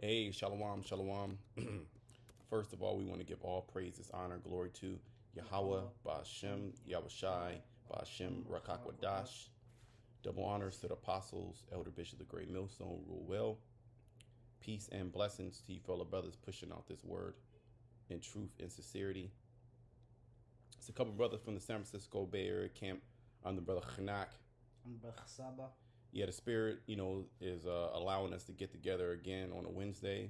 Hey, shalom, shalom. First of all, we want to give all praises, honor, glory to Yahweh, Ba'ashem, Yahawashi, Ba'ashem, Rakakwadash. Double honors to the apostles, Elder Bishop, the Great Millstone, rule well. Peace and blessings to you fellow brothers pushing out this word in truth and sincerity. It's a couple brothers from the San Francisco Bay Area camp. I'm the brother Khanak. I'm Brother Saba. Yeah, the Spirit, is allowing us to get together again on a Wednesday.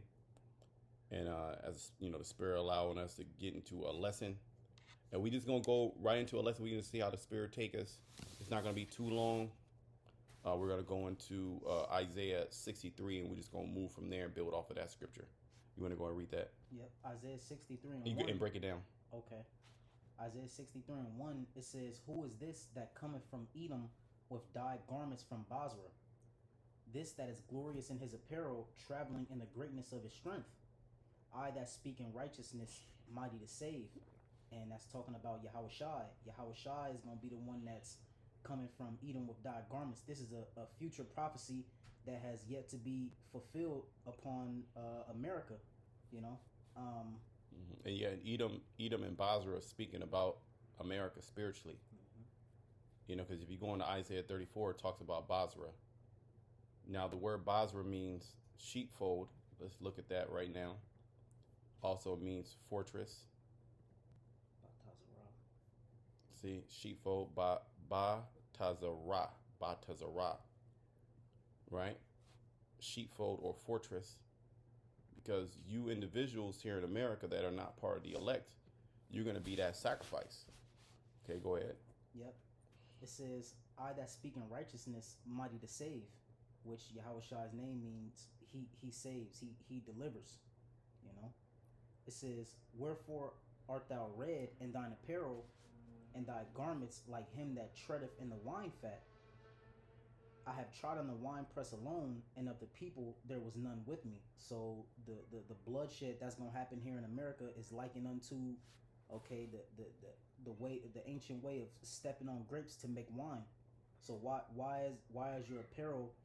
And as the Spirit allowing us to get into a lesson. And we just going to go right into a lesson. We're going to see how the Spirit take us. It's not going to be too long. We're going to go into Isaiah 63, and we're just going to move from there and build off of that scripture. You want to go and read that? Yep, Isaiah 63 and You 1. and break it down. Okay. Isaiah 63 and 1, it says, "Who is this that cometh from Edom with dyed garments from Basra? This that is glorious in his apparel, traveling in the greatness of his strength. I that speak in righteousness, mighty to save." And that's talking about Yahawashi. Yahawashi is going to be the one that's coming from Edom with dyed garments. This is a future prophecy that has yet to be fulfilled upon America, And yeah, and Edom and Basra are speaking about America spiritually. Because if you go into Isaiah 34, it talks about Basra. Now, the word Basra means sheepfold. Let's look at that right now. Also means fortress. See, sheepfold, Batazara, right? Sheepfold or fortress. Because you individuals here in America that are not part of the elect, you're going to be that sacrifice. Okay, go ahead. Yep. It says, "I that speak in righteousness, mighty to save," which Yahawashi's name means he saves, he delivers, It says, "Wherefore art thou red in thine apparel, and thy garments like him that treadeth in the wine fat? I have trodden the winepress alone, and of the people there was none with me." So the bloodshed that's gonna happen here in America is likened unto, okay, the ancient way of stepping on grapes to make wine. So why is your apparel,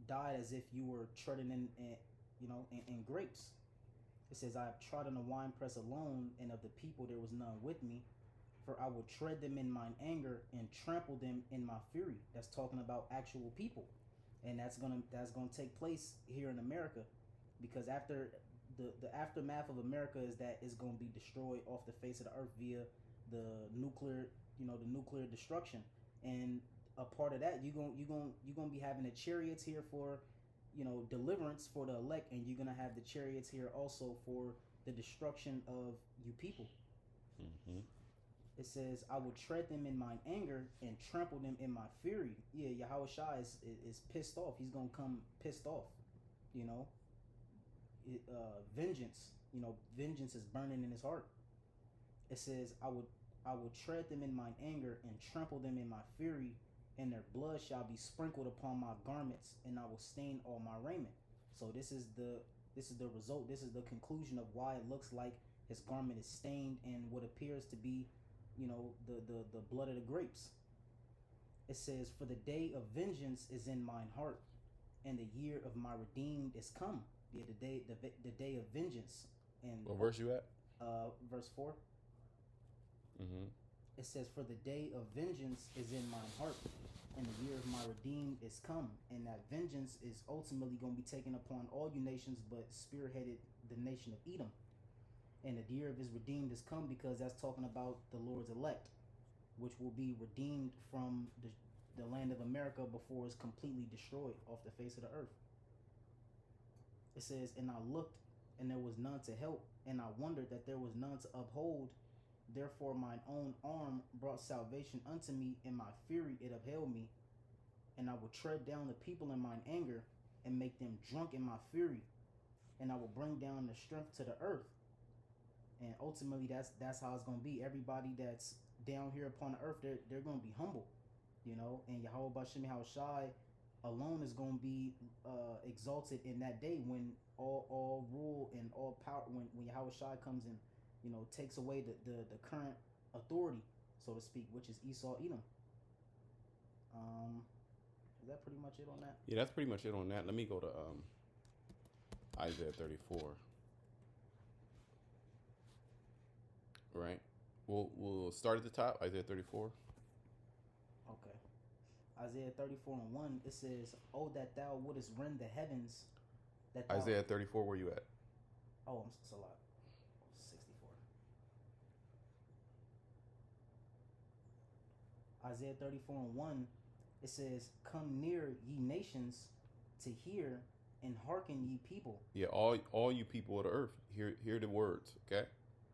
dyed as if you were treading in grapes? It says, "I have trodden the winepress alone, and of the people there was none with me. For I will tread them in mine anger and trample them in my fury." That's talking about actual people, and that's gonna take place here in America, because after the aftermath of America is that it's gonna be destroyed off the face of the earth via the nuclear destruction. And a part of that, you're gonna be having the chariots here for deliverance for the elect, and you're gonna have the chariots here also for the destruction of you people. It says, "I will tread them in mine anger and trample them in my fury." Yeah, Yahawashi is pissed off. He's gonna come pissed off. Vengeance. Vengeance is burning in his heart. It says, I will tread them in mine anger and trample them in my fury, and their blood shall be sprinkled upon my garments, and I will stain all my raiment." So this is the result. This is the conclusion of why it looks like his garment is stained and what appears to be the blood of the grapes. It says, "For the day of vengeance is in mine heart, and the year of my redeemed is come." Yeah, the day of vengeance. And What verse you at? Verse 4. It says, "For the day of vengeance is in mine heart, and the year of my redeemed is come." And that vengeance is ultimately going to be taken upon all you nations, but spearheaded the nation of Edom. And the year of his redeemed is come, because that's talking about the Lord's elect, which will be redeemed from the land of America before it's completely destroyed off the face of the earth. It says, "And I looked, and there was none to help, and I wondered that there was none to uphold. Therefore mine own arm brought salvation unto me, in my fury it upheld me. And I will tread down the people in mine anger, and make them drunk in my fury, and I will bring down their strength to the earth." And ultimately, that's how it's going to be. Everybody that's down here upon the earth, they're going to be humble, And Yahweh Bashem Yahawashi alone is going to be exalted in that day, when all rule and all power, when Yahawashi comes and takes away the current authority, so to speak, which is Esau, Edom. Is that pretty much it on that? Yeah, that's pretty much it on that. Let me go to Isaiah 34. Right. We'll start at the top. Isaiah 34. Okay. Isaiah 34 and 1, it says, "Oh, that thou wouldest rend the heavens, that thou..." Isaiah 34. Where you at? Oh, it's a lot. 64. Isaiah 34 and 1, it says, "Come near, ye nations, to hear, and hearken, ye people." Yeah, all you people of the earth, hear the words, okay?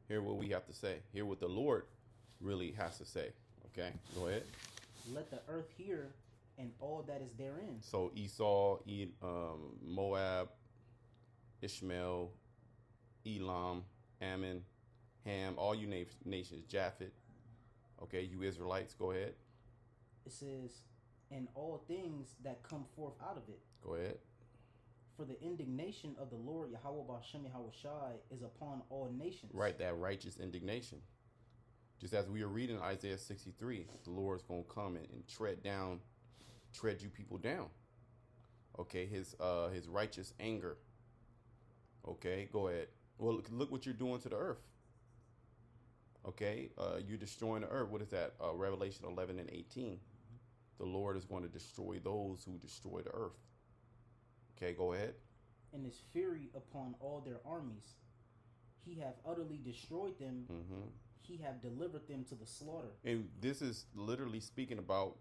Hear what we have to say. Hear what the Lord really has to say, okay? Go ahead. "Let the earth hear, and all that is therein." So Esau, Moab, Ishmael, Elam, Ammon, Ham, all you nations, Japhet, okay? You Israelites, go ahead. It says, "And all things that come forth out of it. Go ahead. For the indignation of the Lord Yahweh B'Shem Yahawashi is upon all nations." Right, that righteous indignation. Just as we are reading Isaiah 63, the Lord's going to come and tread you people down. Okay, his righteous anger. Okay, go ahead. Well, look what you're doing to the earth. Okay, you're destroying the earth. What is that? Revelation 11 and 18. The Lord is going to destroy those who destroy the earth. Okay, go ahead. "And his fury upon all their armies. He hath utterly destroyed them. Mm-hmm. He hath delivered them to the slaughter." And this is literally speaking about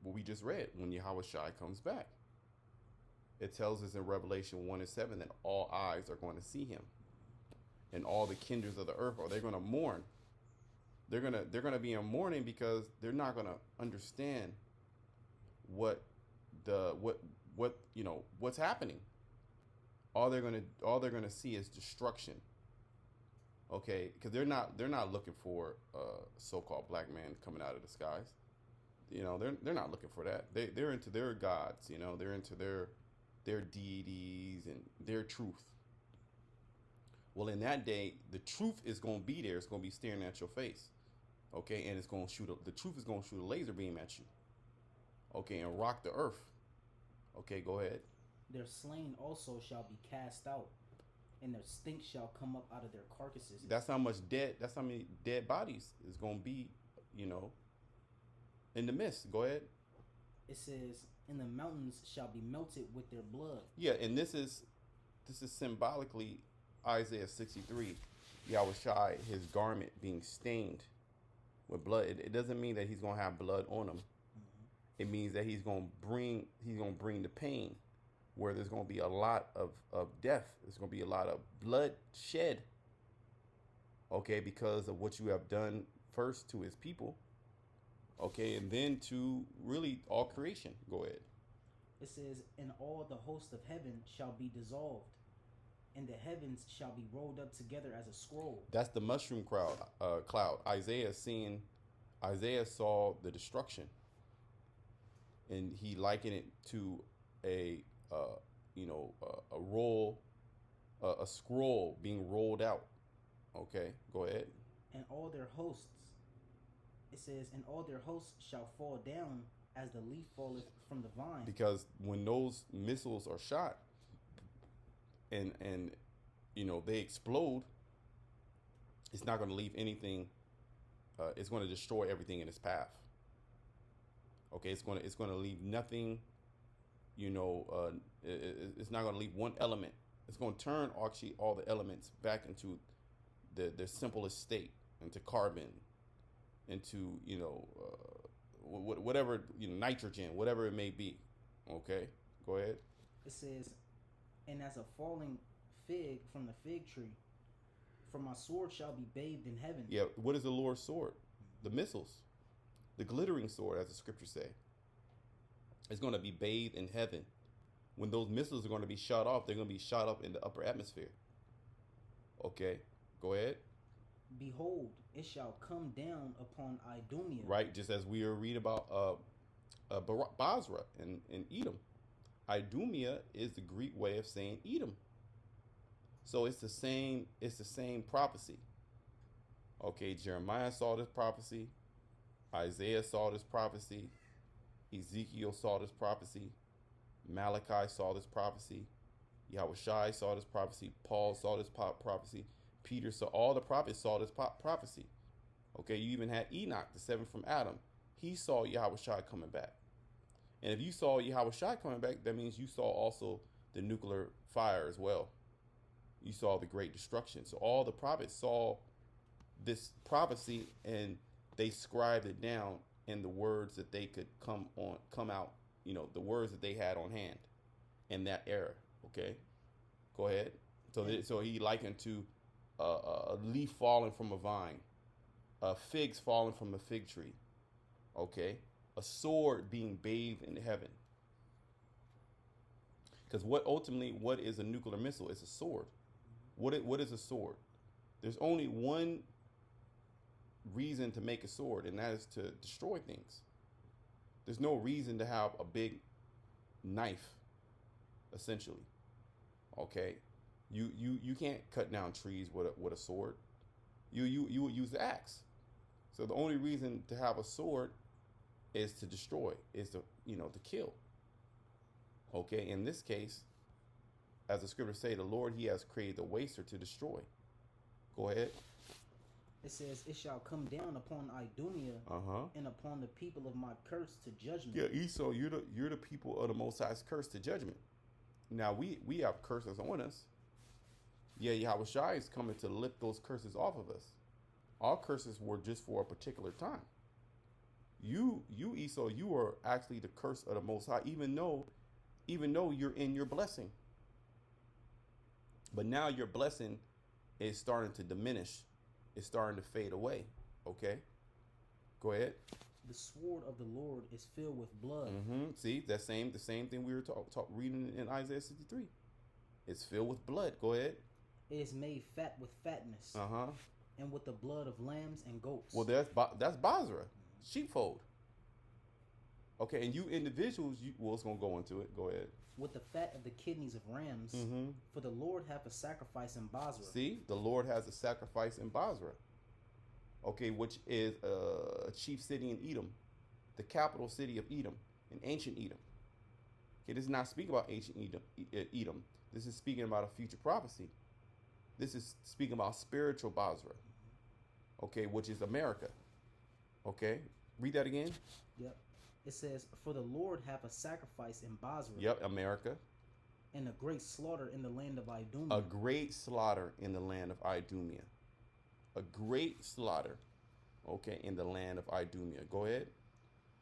what we just read when Yahawashi comes back. It tells us in Revelation 1 and 7 that all eyes are going to see him. And all the kindreds of the earth they're going to mourn. They're gonna be in mourning because they're not gonna understand what's happening. All they're gonna see is destruction. Okay, because they're not looking for so-called black man coming out of the skies. They're not looking for that. They're into their gods. They're into their deities and their truth. Well, in that day, the truth is going to be there. It's going to be staring at your face. Okay, and the truth is going to shoot a laser beam at you. Okay, and rock the earth. Okay, go ahead. "Their slain also shall be cast out, and their stink shall come up out of their carcasses." That's how many dead bodies is going to be, in the mist. Go ahead. It says, "And the mountains shall be melted with their blood." Yeah, and this is symbolically Isaiah 63. Yahawashi, his garment being stained with blood. It doesn't mean that he's going to have blood on him. Mm-hmm. It means that he's going to bring the pain, where there's going to be a lot of death. There's going to be a lot of blood shed. Okay, because of what you have done first to his people. Okay, and then to really all creation. Go ahead. It says, "And all the host of heaven shall be dissolved, and the heavens shall be rolled up together as a scroll." That's the mushroom cloud. Isaiah saw the destruction, and he likened it to a scroll being rolled out. Okay, go ahead. "And all their hosts," it says, "and all their hosts shall fall down as the leaf falleth from the vine." Because when those missiles are shot and they explode, it's not going to leave anything. It's going to destroy everything in its path. Okay, it's going to leave nothing. It's not going to leave one element. It's going to turn actually all the elements back into their simplest state, into carbon, into whatever, nitrogen, whatever it may be. Okay, go ahead. It says, "And as a falling fig from the fig tree, for my sword shall be bathed in heaven." Yeah, what is the Lord's sword? The missiles, the glittering sword, as the scriptures say. It's going to be bathed in heaven. When those missiles are going to be shot off, they're going to be shot up in the upper atmosphere. Okay, go ahead. "Behold, it shall come down upon Idumea." Right, just as we are reading about Basra and Edom. Idumea is the Greek way of saying Edom. So it's the same prophecy. Okay, Jeremiah saw this prophecy. Isaiah saw this prophecy. Ezekiel saw this prophecy. Malachi saw this prophecy. Yahawashi saw this prophecy. Paul saw this prophecy. Peter saw, all the prophets saw this prophecy. Okay, you even had Enoch, the seventh from Adam. He saw Yahawashi coming back. And if you saw Yahawashi coming back, that means you saw also the nuclear fire as well. You saw the great destruction. So all the prophets saw this prophecy, and they scribed it down in the words that they could come out, the words that they had on hand in that era. Okay, go ahead. So he likened to a leaf falling from a vine, figs falling from a fig tree. Okay, a sword being bathed in heaven. Because what is a nuclear missile? It's a sword. What is a sword? There's only one reason to make a sword, and that is to destroy things. There's no reason to have a big knife, essentially. Okay, you can't cut down trees with a sword. You would use the axe. So the only reason to have a sword is to destroy, is to kill. Okay, in this case, as the scriptures say, the Lord, he has created the waster to destroy. Go ahead. It says, it shall come down upon Idumea and upon the people of my curse to judgment. Yeah, Esau, you're the people of the Most High's curse to judgment. Now we have curses on us. Yeah, Yahawashi is coming to lift those curses off of us. Our curses were just for a particular time. You Esau, you are actually the curse of the Most High, even though you're in your blessing. But now your blessing is starting to diminish. It's starting to fade away. Okay, go ahead. The sword of the Lord is filled with blood. See, the same thing we were reading in Isaiah 63. It's filled with blood. Go ahead. It is made fat with fatness. And with the blood of lambs and goats. Well, that's Basra, sheepfold. Okay, and you individuals, it's gonna go into it. Go ahead. With the fat of the kidneys of rams, for the Lord hath a sacrifice in Basra. See, the Lord has a sacrifice in Basra. Okay, which is a chief city in Edom, the capital city of Edom, in ancient Edom. Okay, this is not speaking about ancient Edom. This is speaking about a future prophecy. This is speaking about spiritual Basra. Okay, which is America. Okay, read that again. Yep. It says, for the Lord hath a sacrifice in Basra. Yep, America. And a great slaughter in the land of Idumea. A great slaughter in the land of Idumea. A great slaughter, okay, in the land of Idumea. Go ahead.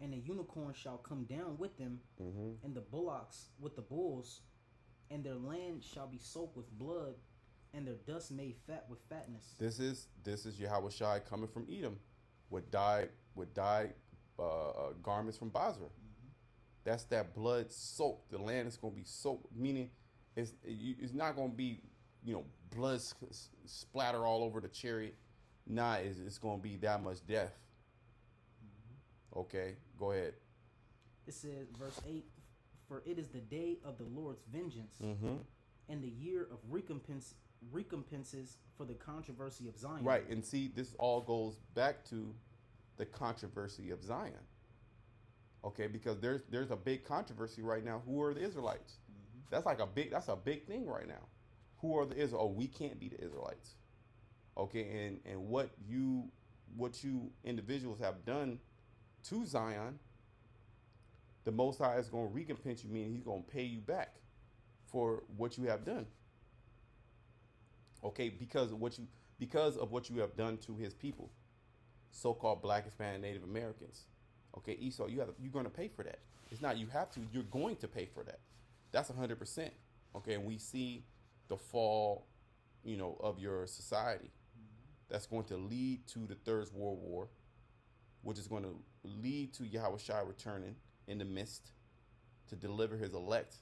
And the unicorn shall come down with them, and the bullocks with the bulls, and their land shall be soaked with blood, and their dust made fat with fatness. This is Yahawashi coming from Edom, with dyed garments from Basra. That's that blood soaked. The land is going to be soaked, meaning it's not going to be blood splatter all over the chariot. Nah, it's going to be that much death. Okay, go ahead. It says, verse 8, for it is the day of the Lord's vengeance, and the year of recompenses for the controversy of Zion. Right, and see, this all goes back to the controversy of Zion. Okay, because there's a big controversy right now. Who are the Israelites? That's a big thing right now. Who are the Israelites? Oh, we can't be the Israelites. Okay, and what you individuals have done to Zion, the Most High is going to recompense you, meaning he's going to pay you back for what you have done. Okay, because of what you have done to his people, so-called Black, Hispanic, Native Americans. Okay, Esau, you're going to pay for that. It's not you have to, you're going to pay for that. That's 100%. Okay, and we see the fall, of your society. That's going to lead to the Third World War, which is going to lead to Yahawashi returning in the midst to deliver his elect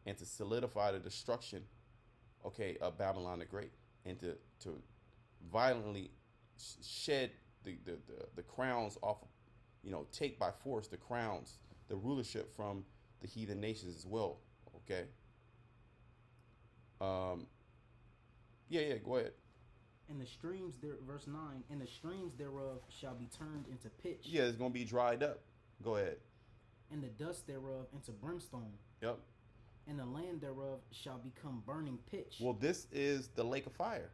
and to solidify the destruction, of Babylon the Great, and to violently shed the crowns off, take by force the crowns, the rulership from the heathen nations as well. Okay. Yeah, go ahead. And the streams there, verse 9, and the streams thereof shall be turned into pitch. Yeah, it's going to be dried up. Go ahead. And the dust thereof into brimstone. Yep. and the land thereof shall become burning pitch. Well, this is the lake of fire.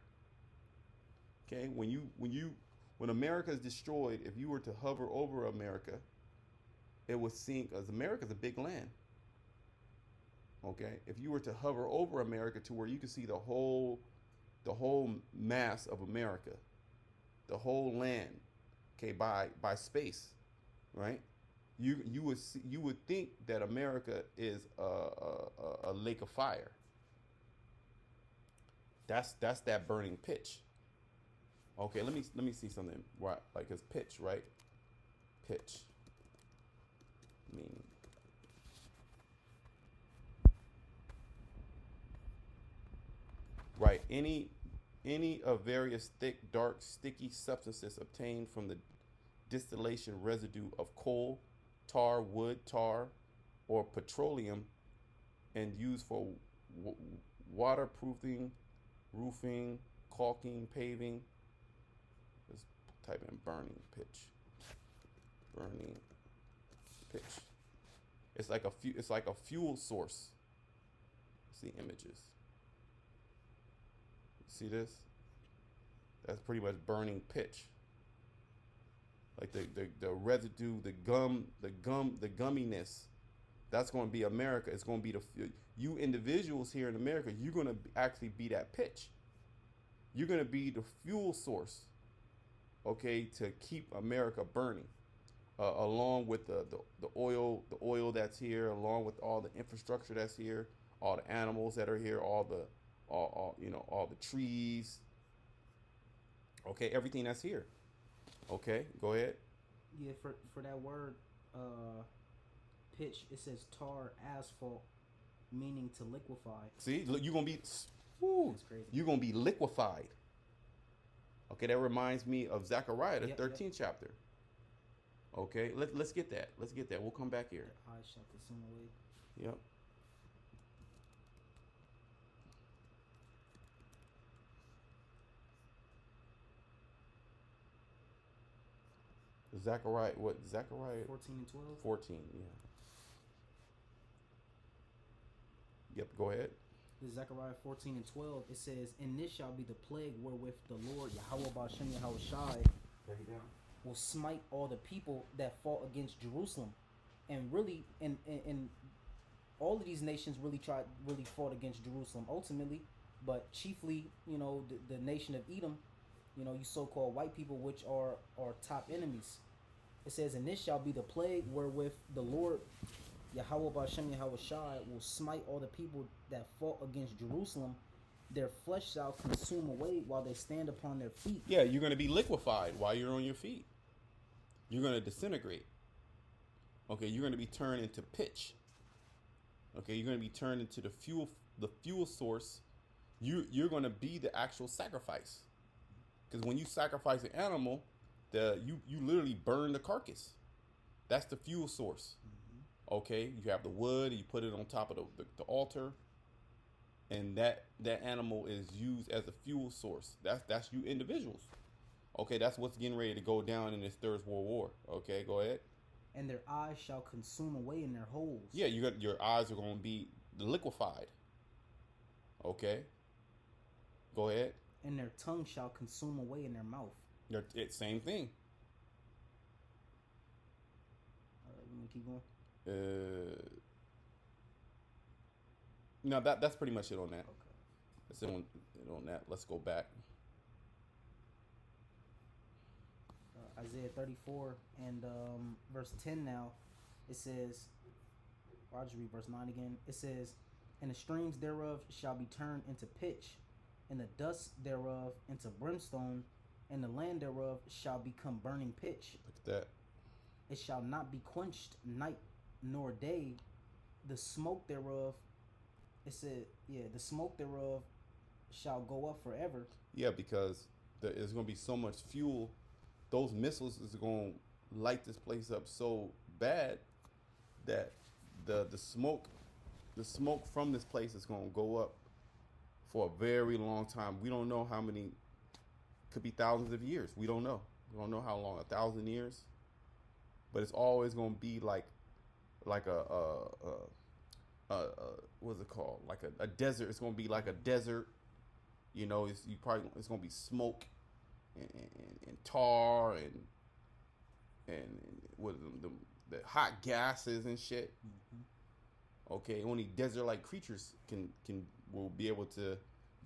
Okay, when America is destroyed, if you were to hover over America, it would sink, as America's a big land. Okay, if you were to hover over America to where you could see the whole mass of America, the whole land, okay, by space, right? You would think that America is a lake of fire. That's that burning pitch. Okay, let me see something. Right, like it's pitch, right? Pitch. Meaning. Right. Any of various thick, dark, sticky substances obtained from the distillation residue of coal, tar, wood, tar, or petroleum, and used for waterproofing, roofing, caulking, paving. Let's type in burning pitch. Burning pitch. It's like a fuel source. See images. See this? That's pretty much burning pitch. Like the residue, the gumminess. That's going to be America. It's going to be you individuals here in America. You're going to actually be that pitch. You're going to be the fuel source, okay, to keep America burning, along with the oil that's here, along with all the infrastructure that's here, all the animals that are here, all the trees, okay, everything that's here. Okay, go ahead. Yeah, for that word, pitch, it says tar, asphalt, meaning to liquefy. See, look, you're gonna be, woo, that's crazy. You're gonna be liquefied. Okay, that reminds me of Zechariah, the 13th chapter. Okay, let's get that. Let's get that. We'll come back here. I shall consume away. Yep. Zechariah, what? Zechariah 14 and 12? 14, yeah. Yep, go ahead. Zechariah 14 and 12, it says, and this shall be the plague wherewith the Lord, Yahawashi, Yahawashi, will smite all the people that fought against Jerusalem. And really, and all of these nations really fought against Jerusalem ultimately, but chiefly, the nation of Edom, you so-called white people, which are top enemies. It says, and this shall be the plague wherewith the Lord, Yahawashi, Yahawashi, will smite all the people that fought against Jerusalem. Their flesh shall consume away while they stand upon their feet. Yeah, you're going to be liquefied while you're on your feet. You're going to disintegrate. Okay, you're going to be turned into pitch. Okay, you're going to be turned into the fuel source. You're going to be the actual sacrifice. Because when you sacrifice an animal, you literally burn the carcass. That's the fuel source. Mm-hmm. Okay, you have the wood, and you put it on top of the altar, and that animal is used as a fuel source. That's you individuals. Okay, that's what's getting ready to go down in this Third World War. Okay, go ahead. And their eyes shall consume away in their holes. Yeah, your eyes are going to be liquefied. Okay, go ahead. And their tongue shall consume away in their mouth. It's same thing. All right, we gonna keep going. No, that's pretty much it on that. Okay. That's it on that. Let's go back. Isaiah 34 and verse 10 now. It says, I'll just read verse 9 again. It says, and the streams thereof shall be turned into pitch, and the dust thereof into brimstone, and the land thereof shall become burning pitch. Look at that. It shall not be quenched night nor day. The smoke thereof, it said, the smoke thereof shall go up forever. Yeah, because there's going to be so much fuel. Those missiles is going to light this place up so bad that the smoke from this place is going to go up for a very long time. We don't know how many. Could be thousands of years. We don't know. We don't know how long. 1,000 years. But it's always going to be like what's it called? Like a desert. It's gonna be like a desert. You know, it's gonna be smoke and tar and what the hot gases and shit. Okay, only desert-like creatures will be able to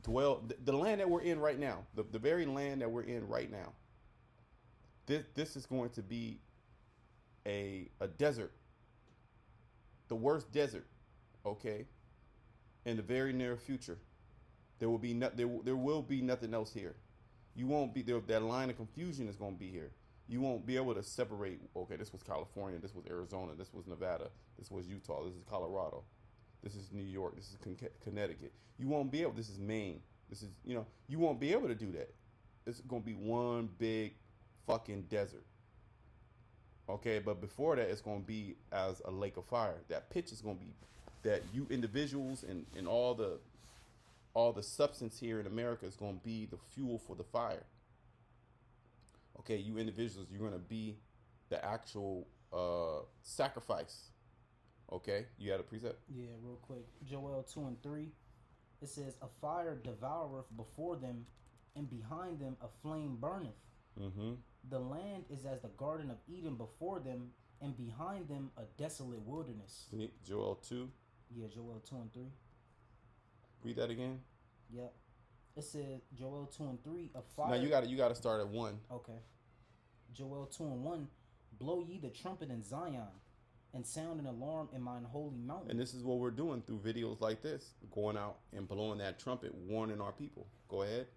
dwell. The land that we're in right now, the very land that we're in right now. This is going to be a desert, the worst desert. Okay, in the very near future, there will be there will be nothing else here. You won't be there. That line of confusion is going to be here. You won't be able to separate. Okay, this was California. This was Arizona. This was Nevada. This was Utah. This is Colorado. This is New York. This is Connecticut. You won't be able. This is Maine. This is you won't be able to do that. It's going to be one big fucking desert. Okay, but before that, it's going to be as a lake of fire. That pitch is going to be that you individuals and all the substance here in America is going to be the fuel for the fire. Okay, you individuals, you're going to be the actual sacrifice. Okay, you had a precept? Yeah, real quick. Joel 2:3. It says, "A fire devoureth before them, and behind them a flame burneth. Mm-hmm. The land is as the Garden of Eden before them, and behind them a desolate wilderness." See, Joel 2. Yeah, Joel 2:3. Read that again. Yep. It says Joel 2:3. A fire. Now you got to start at 1. Okay. Joel 2:1. "Blow ye the trumpet in Zion, and sound an alarm in mine holy mountain." And this is what we're doing through videos like this, going out and blowing that trumpet, warning our people. Go ahead.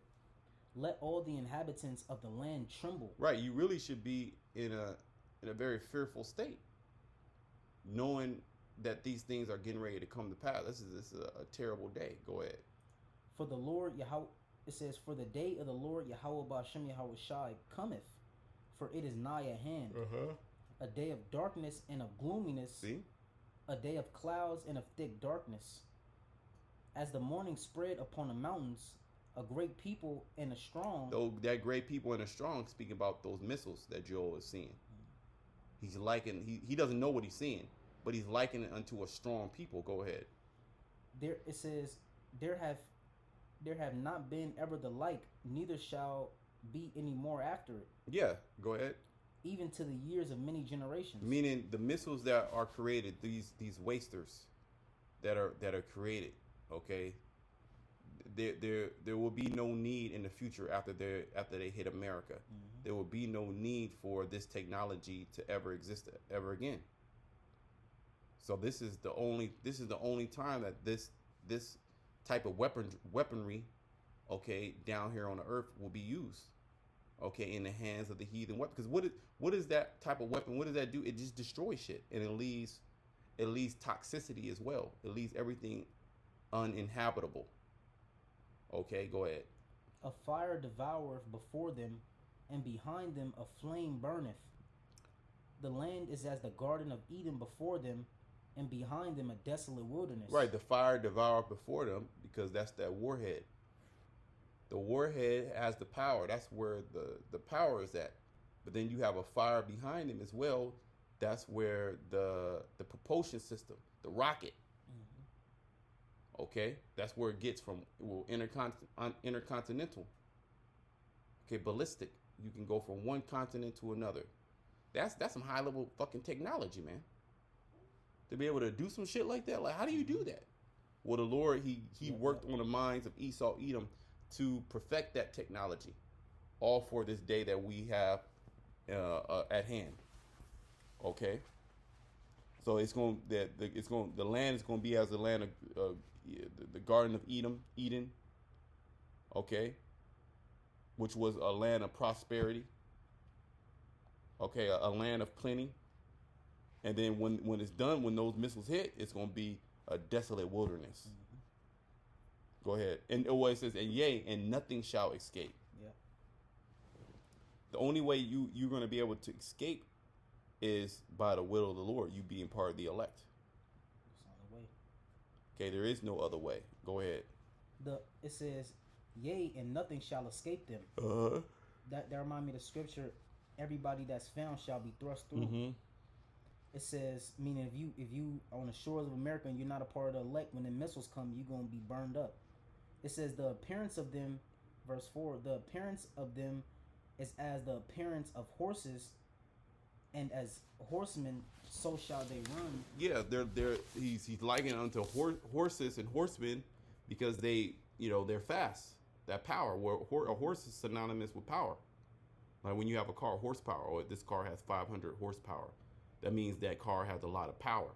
"Let all the inhabitants of the land tremble." Right, you really should be in a very fearful state, knowing that these things are getting ready to come to pass. This is a terrible day. Go ahead. "For the Lord Yahweh," it says, "For the day of the Lord Yahweh Ba'ashem Yahawashi cometh, for it is nigh at hand. A day of darkness and of gloominess, See? a day of clouds and of thick darkness. As the morning spread upon the mountains, a great people and a strong." Though that great people and a strong, speaking about those missiles that Joel is seeing. He's he doesn't know what he's seeing, but he's likening it unto a strong people. Go ahead. There it says, there have not been ever the like, neither shall be any more after it, Yeah, go ahead. even to the years of many generations. Meaning the missiles that are created, these wasters that are created, okay? There will be no need in the future after they hit America. Mm-hmm. There will be no need for this technology to ever exist ever again. So this is the only time that this type of weaponry, okay, down here on the earth will be used, okay, in the hands of the heathen weapon. Because what is that type of weapon? What does that do? It just destroys shit, and it leaves toxicity as well. It leaves everything uninhabitable. Okay, go ahead. "A fire devoureth before them, and behind them a flame burneth. The land is as the Garden of Eden before them, and behind them a desolate wilderness." Right, the fire devour before them, because that's that warhead. The warhead has the power. That's where the power is at. But then you have a fire behind them as well. That's where the propulsion system, the rocket. Mm-hmm. Okay, that's where it gets from. Well, intercontinental. Okay, ballistic. You can go from one continent to another. That's some high level fucking technology, man. To be able to do some shit like that, like how do you do that? Well, the Lord he worked on the minds of Esau, Edom, to perfect that technology, all for this day that we have at hand. Okay, so the land is going to be as the land of the Garden of Eden. Okay, which was a land of prosperity. Okay, a land of plenty. And then when it's done, when those missiles hit, it's going to be a desolate wilderness. Mm-hmm. Go ahead. And it says, and yea, and nothing shall escape. Yeah. The only way you're going to be able to escape is by the will of the Lord, you being part of the elect. That's the only way. Okay, there is no other way. Go ahead. It says, "Yea, and nothing shall escape them." That remind me of the scripture, "Everybody that's found shall be thrust through." Mm-hmm. It says, meaning if you on the shores of America and you're not a part of the elect, when the missiles come, you're gonna be burned up. It says the appearance of them, verse 4, the appearance of them is as the appearance of horses, and as horsemen, so shall they run. Yeah, he's likened unto horses and horsemen because they're fast. That power, where a horse is synonymous with power. Like when you have a car, horsepower, or this car has 500 horsepower, that means that car has a lot of power.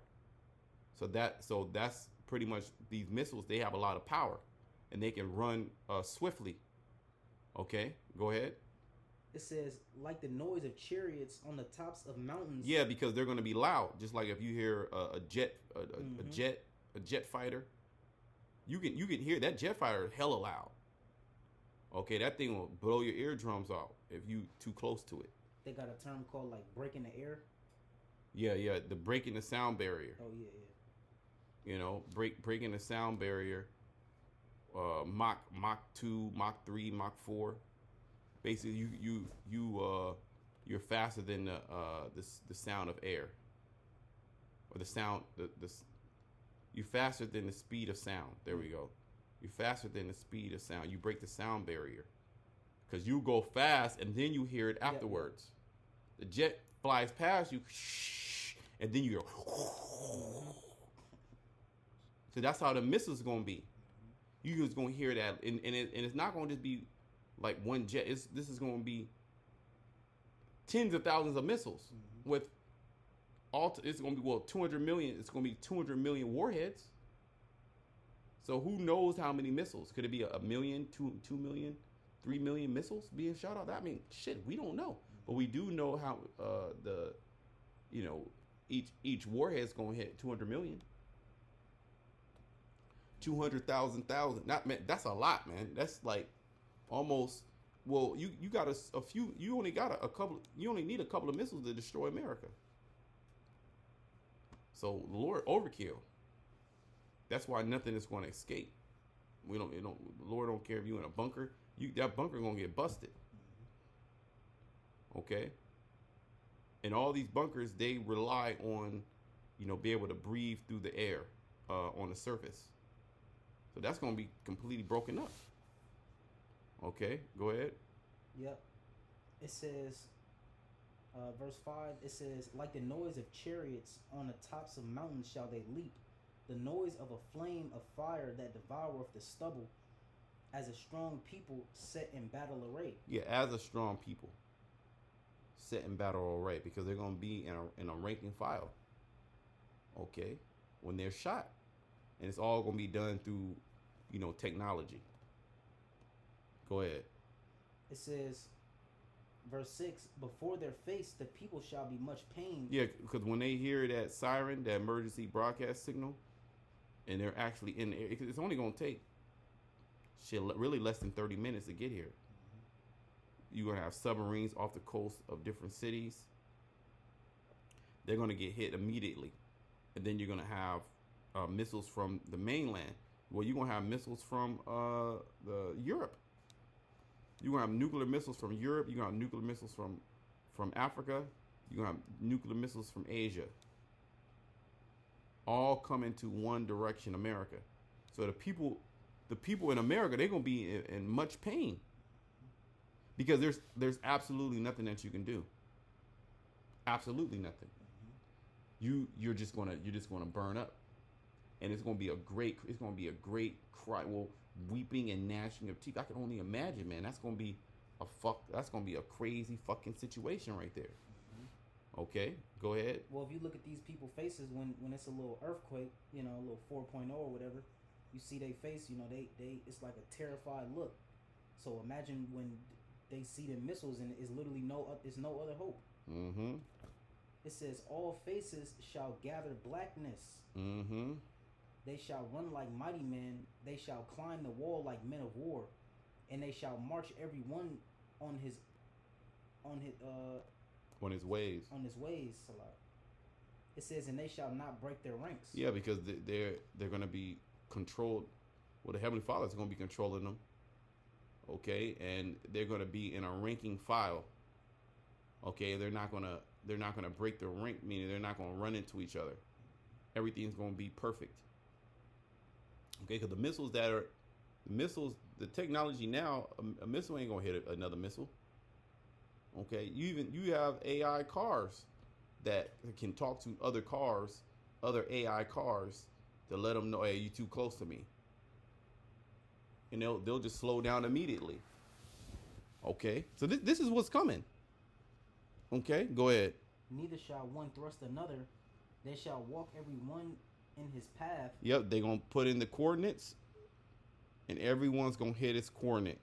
So that's pretty much these missiles. They have a lot of power, and they can run swiftly. Okay, go ahead. It says like the noise of chariots on the tops of mountains. Yeah, because they're going to be loud. Just like if you hear a jet fighter, you can hear that jet fighter hella loud. Okay, that thing will blow your eardrums out if you too close to it. They got a term called like breaking the air. Yeah, the breaking the sound barrier. Oh yeah. Breaking the sound barrier. Mach 2, Mach 3, Mach 4. Basically, you're faster than the sound of air, or the sound you're faster than the speed of sound. There we go. You're faster than the speed of sound. You break the sound barrier, because you go fast and then you hear it afterwards. The jet flies past you, and then you go. So that's how the missile's gonna be. You just gonna hear that, and it's not gonna just be like one jet. This is going to be tens of thousands of missiles with it's going to be 200 million. It's going to be 200 million warheads. So who knows how many missiles? Could it be a million, 2 million, 3 million missiles being shot out? I mean, shit, we don't know, but we do know how each warhead is going to hit 200 million. 200,000. Not man, that's a lot, man. That's like almost. Well, you got a few. You only got a couple. You only need a couple of missiles to destroy America. So the Lord overkill. That's why nothing is going to escape. The Lord don't care if you in a bunker. That bunker gonna get busted. Okay. And all these bunkers, they rely on, be able to breathe through the air on the surface. So that's gonna be completely broken up. Okay, go ahead. Yep. It says, verse 5, it says, like the noise of chariots on the tops of mountains shall they leap, the noise of a flame of fire that devoureth the stubble, as a strong people set in battle array. Yeah, as a strong people set in battle array, because they're going to be in a ranking file. Okay, when they're shot. And it's all going to be done through, technology. Go ahead. It says, verse 6, before their face the people shall be much pained. Yeah, because when they hear that siren, that emergency broadcast signal, and they're actually in the air, it's only going to take really less than 30 minutes to get here. You're going to have submarines off the coast of different cities. They're going to get hit immediately. And then you're going to have missiles from the mainland. Well, you're going to have missiles from Europe. You're going to have nuclear missiles from Europe. You're going to have nuclear missiles from Africa. You're going to have nuclear missiles from Asia. All coming to one direction, America. So the people in America, they're going to be in much pain. Because there's absolutely nothing that you can do. Absolutely nothing. You're just gonna burn up. And it's gonna be a great cry. Well, weeping and gnashing of teeth. I can only imagine, man. That's gonna be a crazy fucking situation right there. Okay, go ahead. Well, if you look at these people's faces when it's a little earthquake, a little 4.0 or whatever, you see their face, they it's like a terrified look. So imagine when they see the missiles and it's literally no other hope. It says all faces shall gather blackness. They shall run like mighty men. They shall climb the wall like men of war, and they shall march every one on his ways. Salah. It says, and they shall not break their ranks. Yeah, because they're going to be controlled. Well, the Heavenly Father is going to be controlling them. Okay, and they're going to be in a ranking file. Okay, they're not going to They're not going to break the rank, meaning they're not going to run into each other. Everything's going to be perfect. Okay, because the technology now, a missile ain't going to hit another missile. Okay, you have AI cars that can talk to other cars, other AI cars, to let them know, hey, you too close to me. And they'll just slow down immediately. Okay, so this is what's coming. Okay, go ahead. Neither shall one thrust another. They shall walk every one in his path. Yep, they're going to put in the coordinates, and everyone's going to hit its coordinate.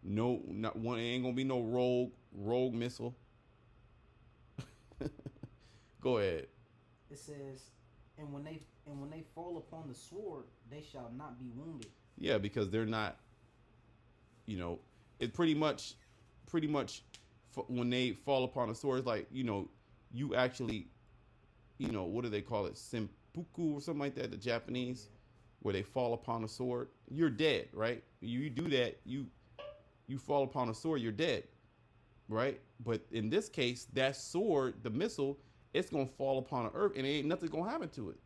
No, not one. It ain't going to be no rogue missile. Go ahead. It says, and when they fall upon the sword, they shall not be wounded. Yeah, because they're not. It pretty much when they fall upon a sword, it's like, you actually, what do they call it? Senpuku or something like that, the Japanese, where they fall upon a sword. You're dead, right? You do that, you fall upon a sword, you're dead, right? But in this case, that sword, the missile, it's going to fall upon the earth, and ain't nothing going to happen to it.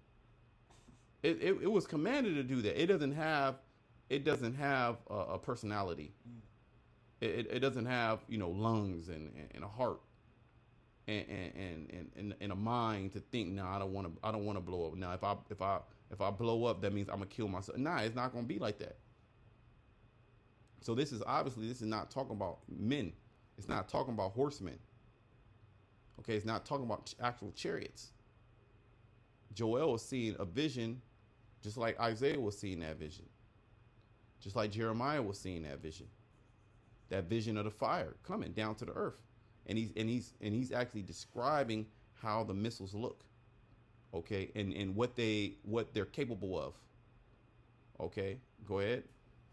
It was commanded to do that. It doesn't have a personality. It doesn't have lungs and a heart and a mind to think. No, I don't want to blow up. Now if I blow up, that means I'm gonna kill myself. Nah, it's not gonna be like that. So this is not talking about men. It's not talking about horsemen. Okay, it's not talking about actual chariots. Joel was seeing a vision, just like Isaiah was seeing that vision, just like Jeremiah was seeing that vision. That vision of the fire coming down to the earth, and he's actually describing how the missiles look, okay, and what they're capable of. Okay, go ahead.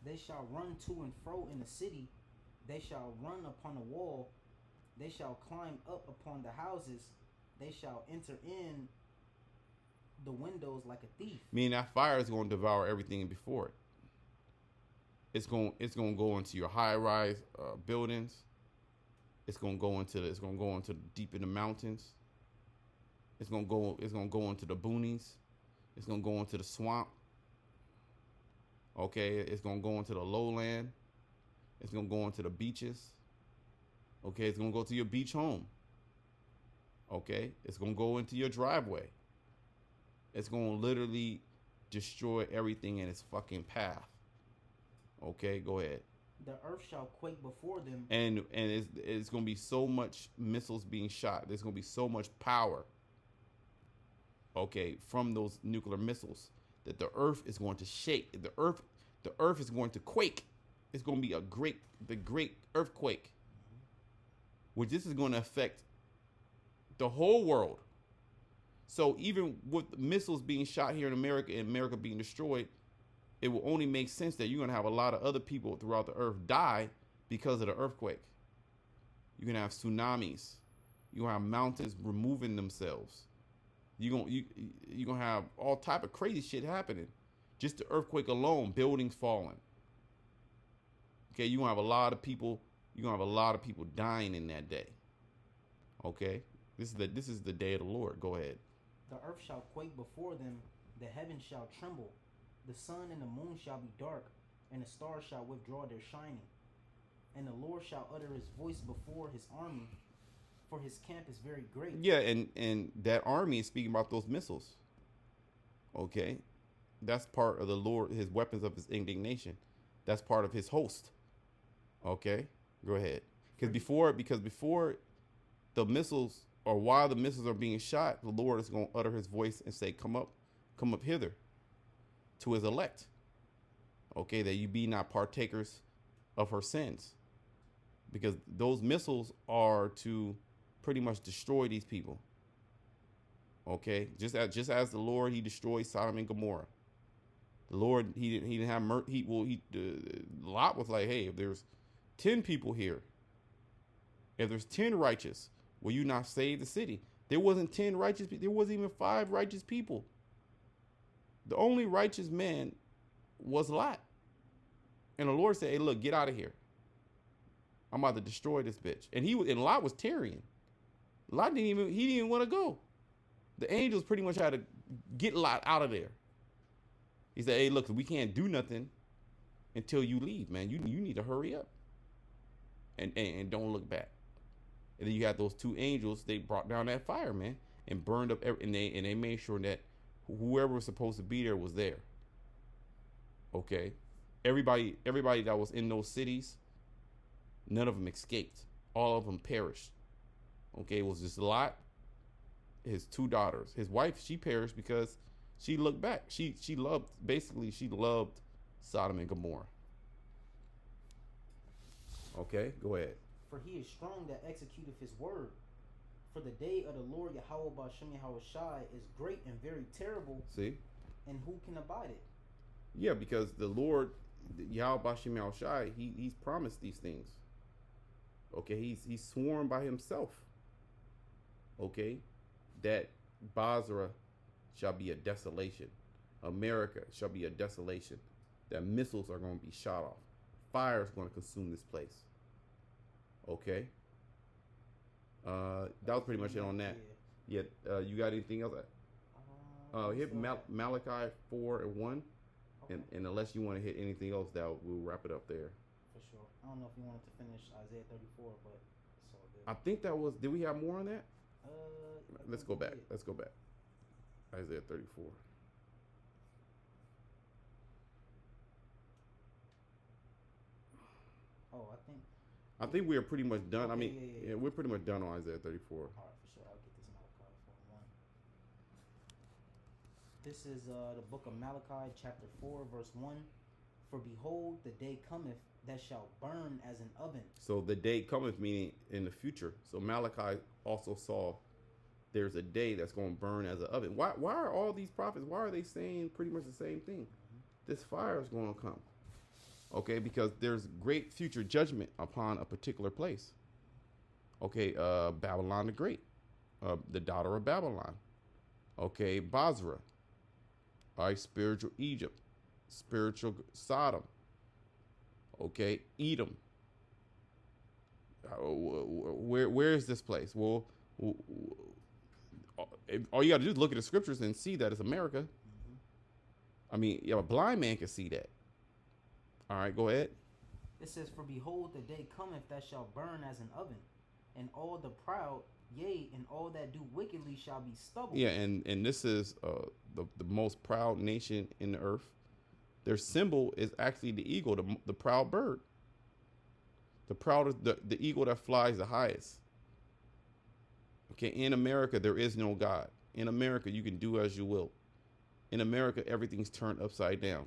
They shall run to and fro in the city. They shall run upon the wall. They shall climb up upon the houses. They shall enter in the windows like a thief. Meaning that fire is going to devour everything before it. It's going to go into your high-rise buildings. It's going to go into deep in the mountains. It's going to go into the boonies. It's going to go into the swamp. Okay, it's going to go into the lowland. It's going to go into the beaches. Okay, it's going to go to your beach home. Okay, it's going to go into your driveway. It's going to literally destroy everything in its fucking path. Okay, go ahead. The earth shall quake before them. And it's going to be so much missiles being shot. There's going to be so much power, okay, from those nuclear missiles that the earth is going to shake. The earth is going to quake. It's going to be the great earthquake, which this is going to affect the whole world. So even with missiles being shot here in America and America being destroyed, it will only make sense that you're going to have a lot of other people throughout the earth die because of the earthquake. You're going to have tsunamis. You're going to have mountains removing themselves. You're going to have all type of crazy shit happening. Just the earthquake alone, buildings falling. Okay, you're going to have a lot of people dying in that day. Okay? This is the day of the Lord. Go ahead. The earth shall quake before them, the heavens shall tremble. The sun and the moon shall be dark, and the stars shall withdraw their shining. And the Lord shall utter his voice before his army, for his camp is very great. Yeah, and that army is speaking about those missiles. Okay? That's part of the Lord, his weapons of his indignation. That's part of his host. Okay? Go ahead. Because before the missiles, or while the missiles are being shot, the Lord is going to utter his voice and say, come up hither to his elect. Okay, that you be not partakers of her sins. Because those missiles are to pretty much destroy these people. Okay, just as the Lord, he destroyed Sodom and Gomorrah. The Lord, he didn't have Lot was like, hey, if there's 10 people here, if there's 10 righteous, will you not save the city? There wasn't 10 righteous people. There wasn't even 5 righteous people. The only righteous man was Lot. And the Lord said, hey, look, get out of here. I'm about to destroy this bitch. And Lot was tarrying. Lot he didn't even want to go. The angels pretty much had to get Lot out of there. He said, hey, look, we can't do nothing until you leave, man. You need to hurry up. And don't look back. And then you had those two angels, they brought down that fire, man, and burned up and they made sure that whoever was supposed to be there was there. Okay. Everybody that was in those cities, none of them escaped. All of them perished. Okay, it was just Lot, his two daughters. His wife, she perished because she looked back. She loved Sodom and Gomorrah. Okay, go ahead. For he is strong that executeth his word. For the day of the Lord Yahweh Ba'Shem Yahawashi is great and very terrible. See? And who can abide it? Yeah, because the Lord, Yahweh Ba'Shem Yahawashi, he's promised these things. Okay, he's sworn by himself. Okay, that Basra shall be a desolation. America shall be a desolation. That missiles are going to be shot off. Fire is going to consume this place. Okay. That was pretty much it on that. Yeah. You got anything else? Hit Malachi 4:1, okay. and unless you want to hit anything else, we'll wrap it up there. For sure. I don't know if you wanted to finish Isaiah 34, but it's all good. I think that was. Did we have more on that? Let's go back. Yeah. Let's go back. Isaiah 34. Oh, I think we're pretty much done. Okay, I mean, yeah, we're pretty much done on Isaiah 34. All right, for sure. I'll get this Malachi 4:1. This is the book of Malachi, chapter 4, verse 1. For behold, the day cometh that shall burn as an oven. So the day cometh, meaning in the future. So Malachi also saw there's a day that's going to burn as an oven. Why are all these prophets, why are they saying pretty much the same thing? Mm-hmm. This fire is going to come. Okay, because there's great future judgment upon a particular place. Okay, Babylon the Great, the daughter of Babylon. Okay, Basra. All right, spiritual Egypt, spiritual Sodom. Okay, Edom. Where is this place? Well, all you got to do is look at the scriptures and see that it's America. Mm-hmm. I mean, a blind man can see that. All right, go ahead. It says, for behold, the day cometh that shall burn as an oven, and all the proud, yea, and all that do wickedly shall be stubble. Yeah, and this is the most proud nation in the earth. Their symbol is actually the eagle, the proud bird. The eagle that flies the highest. Okay, in America, there is no God. In America, you can do as you will. In America, everything's turned upside down.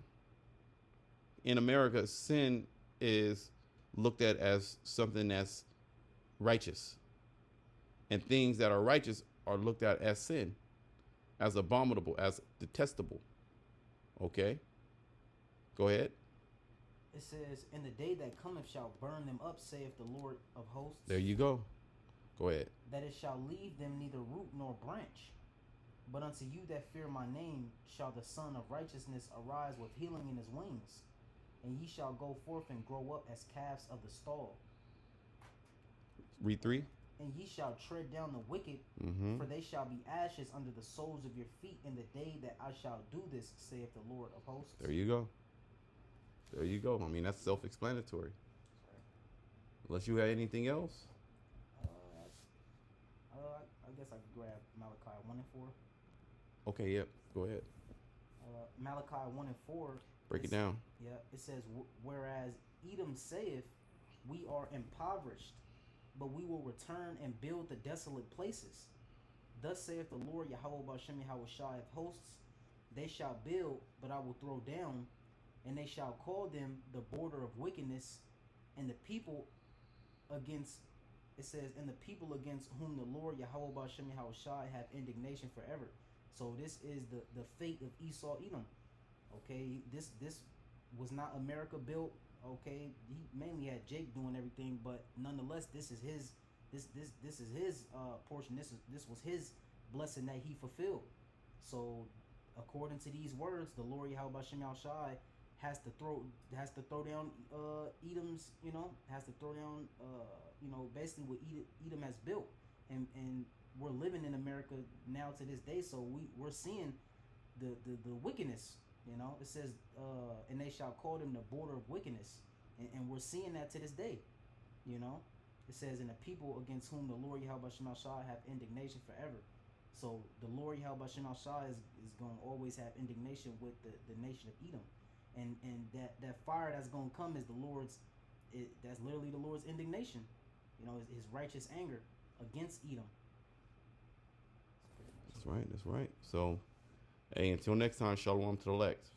In America, sin is looked at as something that's righteous. And things that are righteous are looked at as sin, as abominable, as detestable. Okay? Go ahead. It says, and the day that cometh shall burn them up, saith the Lord of hosts. There you go. Go ahead. That it shall leave them neither root nor branch. But unto you that fear my name shall the Son of Righteousness arise with healing in his wings. And ye shall go forth and grow up as calves of the stall. Read 3. And ye shall tread down the wicked, for they shall be ashes under the soles of your feet in the day that I shall do this, saith the Lord of hosts. There you go. There you go. I mean, that's self-explanatory. Unless you had anything else. I guess I could grab Malachi 1 and 4. Okay, yep. Go ahead. Malachi 1 and 4. Break it down. Yeah, it says, whereas Edom saith, we are impoverished, but we will return and build the desolate places. Thus saith the Lord Yahweh Ba'Shem Yahawashi of hosts, they shall build, but I will throw down, and they shall call them the border of wickedness, and the people against, it says, and the people against whom the Lord Yahweh Ba'Shem Yahawashi have indignation forever. So this is the fate of Esau, Edom. Okay, this was not America built. Okay, he mainly had Jake doing everything, but nonetheless, this is his portion. This was his blessing that he fulfilled. So, according to these words, the Lord Yahweh Ba'Shem Yahawashi has to throw down Edom's, has to throw down basically what Edom has built. and we're living in America now to this day. So we're seeing the wickedness. You know, it says, and they shall call them the border of wickedness, and we're seeing that to this day. You know, it says, and the people against whom the Lord Yahweh Shem Shah have indignation forever. So the Lord Yahweh Shem Shah is going to always have indignation with the nation of Edom, and that fire that's going to come is the Lord's. That's literally the Lord's indignation. You know, his righteous anger against Edom. That's right. That's right. So, hey, until next time, shalom to the elect.